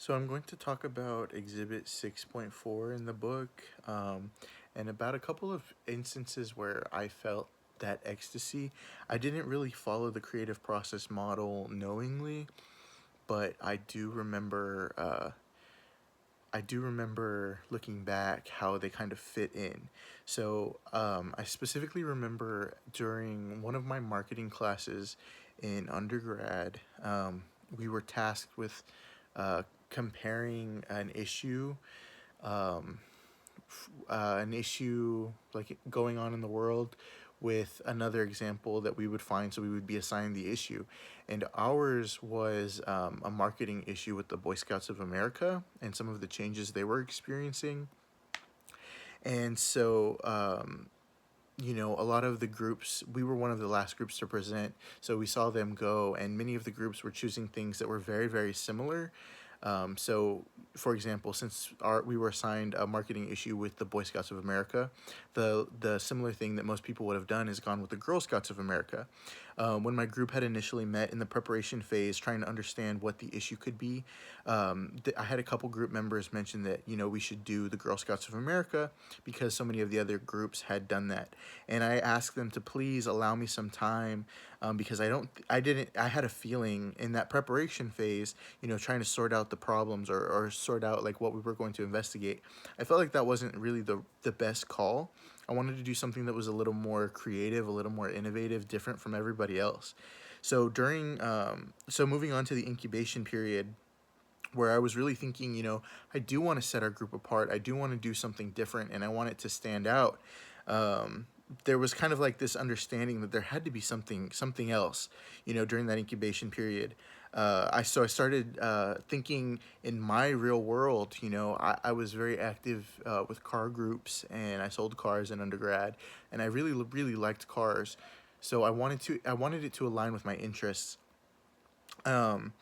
So I'm going to talk about Exhibit 6.4 in the book, and about a couple of instances where I felt that ecstasy. I didn't really follow the creative process model knowingly, but I do remember looking back how they kind of fit in. So I specifically remember during one of my marketing classes in undergrad, we were tasked with uh, comparing um, an issue like going on in the world with another example that we would find, so we would be assigned the issue. And ours was a marketing issue with the Boy Scouts of America and some of the changes they were experiencing. And so a lot of the groups, we were one of the last groups to present, so we saw them go, and many of the groups were choosing things that were very, very similar. So, for example, since we were assigned a marketing issue with the Boy Scouts of America, the similar thing that most people would have done is gone with the Girl Scouts of America. When my group had initially met in the preparation phase, trying to understand what the issue could be, I had a couple group members mention that we should do the Girl Scouts of America because so many of the other groups had done that, and I asked them to please allow me some time, because I had a feeling in that preparation phase, trying to sort out the problems, or sort out like what we were going to investigate. I felt like that wasn't really the best call. I wanted to do something that was a little more creative, a little more innovative, different from everybody else. So moving on to the incubation period, where I was really thinking, I do want to set our group apart. I do want to do something different, and I want it to stand out. Um, there was kind of like this understanding that there had to be something else, during that incubation period. I started thinking in my real world. I was very active with car groups, and I sold cars in undergrad, and I really really liked cars. So I wanted it to align with my interests. Um,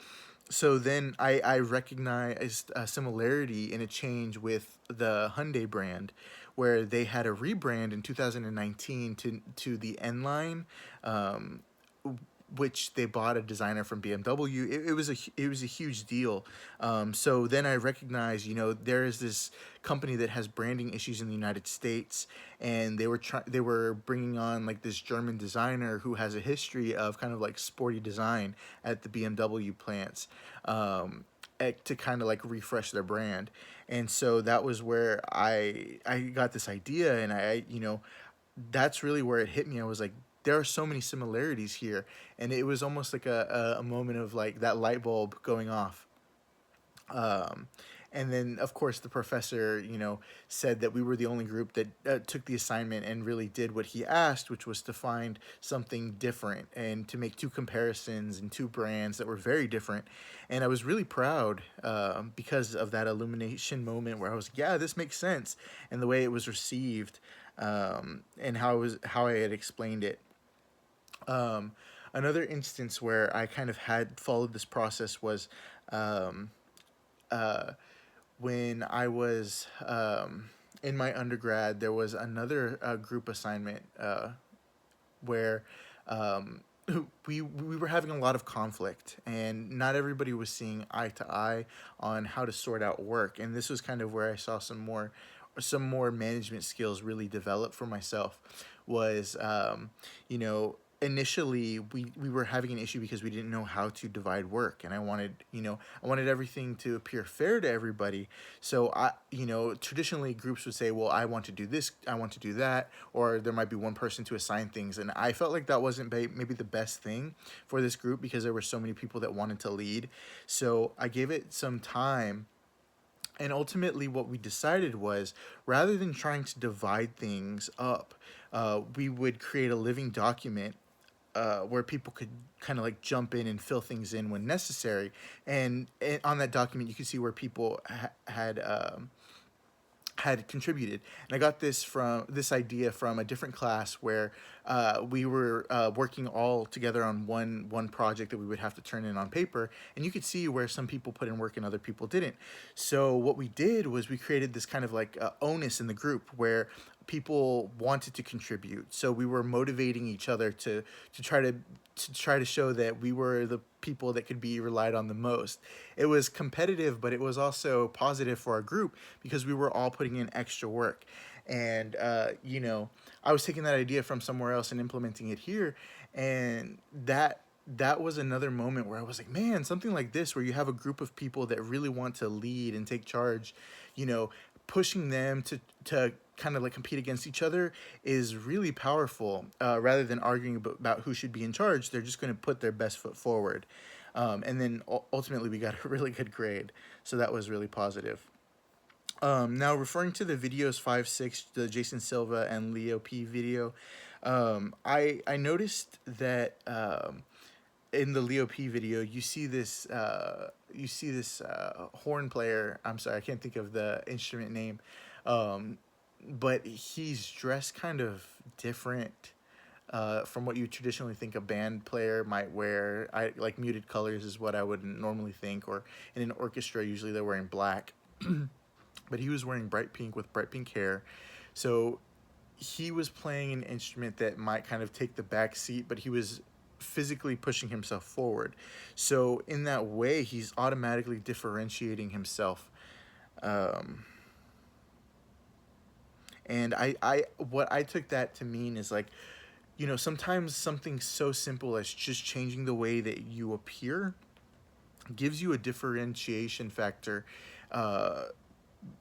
so then I recognized a similarity in a change with the Hyundai brand, where they had a rebrand in 2019 to the N line, um, which they bought a designer from BMW. It was a huge deal. So then I recognized, there is this company that has branding issues in the United States, and they were bringing on like this German designer who has a history of kind of like sporty design at the BMW plants. To kind of like refresh their brand. And so that was where I got this idea, and that's really where it hit me. I was like, there are so many similarities here, and it was almost like a moment of like that light bulb going off. um, and then, of course, the professor, said that we were the only group that took the assignment and really did what he asked, which was to find something different and to make two comparisons and two brands that were very different. And I was really proud, because of that illumination moment where I was, yeah, this makes sense, and the way it was received, and how I had explained it. Um, Another instance where I kind of had followed this process was, um, uh, when I was in my undergrad. There was another group assignment where um, we were having a lot of conflict, and not everybody was seeing eye to eye on how to sort out work. And this was kind of where I saw some more management skills really develop for myself. Was you know Initially we were having an issue because we didn't know how to divide work, and I wanted everything to appear fair to everybody. So traditionally groups would say, well, I want to do this, I want to do that, or there might be one person to assign things. And I felt like that wasn't maybe the best thing for this group, because there were so many people that wanted to lead. So I gave it some time, and ultimately what we decided was, rather than trying to divide things up, we would create a living document, where people could kind of like jump in and fill things in when necessary. And on that document, you could see where people had contributed. And I got this idea from a different class, where we were working all together on one project that we would have to turn in on paper, and you could see where some people put in work and other people didn't. So what we did was we created this kind of like onus in the group, where people wanted to contribute. So we were motivating each other to try to try to show that we were the people that could be relied on the most. It was competitive, but it was also positive for our group because we were all putting in extra work. And, I was taking that idea from somewhere else and implementing it here. And that was another moment where I was like, man, something like this, where you have a group of people that really want to lead and take charge, you know, pushing them to kind of like compete against each other is really powerful. Rather than arguing about who should be in charge, they're just going to put their best foot forward. And then ultimately, we got a really good grade. So that was really positive. Now, referring to the videos 5, 6, the Jason Silva and Leo P video, I noticed that in the Leo P video, you see this horn player. I'm sorry, I can't think of the instrument name, um, but he's dressed kind of different from what you traditionally think a band player might wear. I like muted colors is what I would normally think, or in an orchestra, usually they're wearing black. But he was wearing bright pink with bright pink hair. So he was playing an instrument that might kind of take the back seat, but he was physically pushing himself forward. So in that way, he's automatically differentiating himself. Um, and what I took that to mean is like, sometimes something so simple as just changing the way that you appear gives you a differentiation factor. Uh,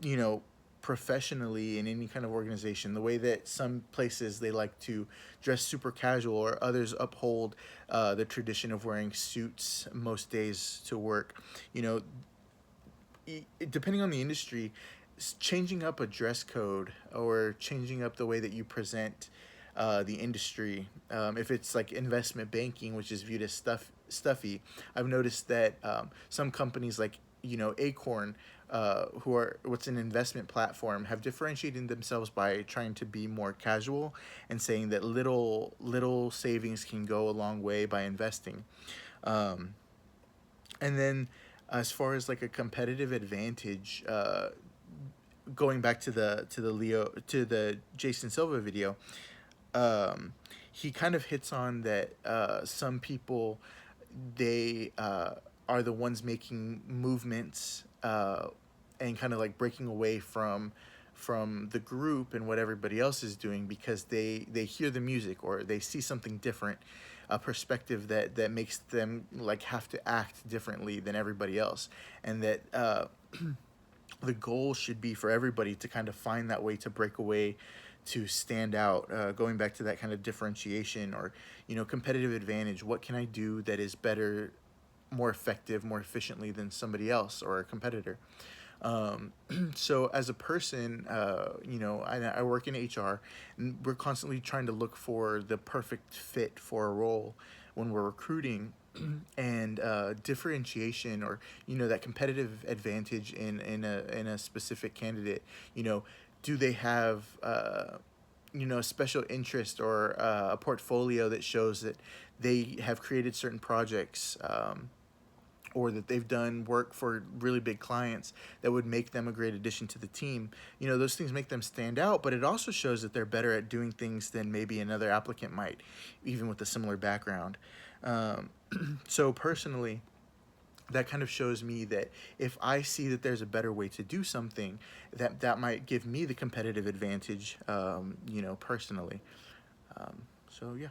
you know, Professionally in any kind of organization, the way that some places they like to dress super casual, or others uphold the tradition of wearing suits most days to work. You know, Depending on the industry, changing up a dress code or changing up the way that you present the industry. If it's like investment banking, which is viewed as stuffy, I've noticed that some companies like Acorn, who are what's an investment platform, have differentiated themselves by trying to be more casual and saying that little savings can go a long way by investing. Um, and then as far as like a competitive advantage, going back to the Jason Silva video, um, he kind of hits on that some people, they are the ones making movements and kind of like breaking away from the group and what everybody else is doing because they hear the music or they see something different, a perspective that makes them like have to act differently than everybody else, and that the goal should be for everybody to kind of find that way to break away, to stand out. Going back to that kind of differentiation or competitive advantage, what can I do that is better, more effective, more efficiently than somebody else or a competitor? um, so as a person, I work in HR, and we're constantly trying to look for the perfect fit for a role when we're recruiting. And differentiation, or that competitive advantage in a specific candidate. Do they have a special interest or a portfolio that shows that they have created certain projects, or that they've done work for really big clients that would make them a great addition to the team. Those things make them stand out, but it also shows that they're better at doing things than maybe another applicant might, even with a similar background. Um, so personally, that kind of shows me that if I see that there's a better way to do something, that might give me the competitive advantage, personally. So yeah.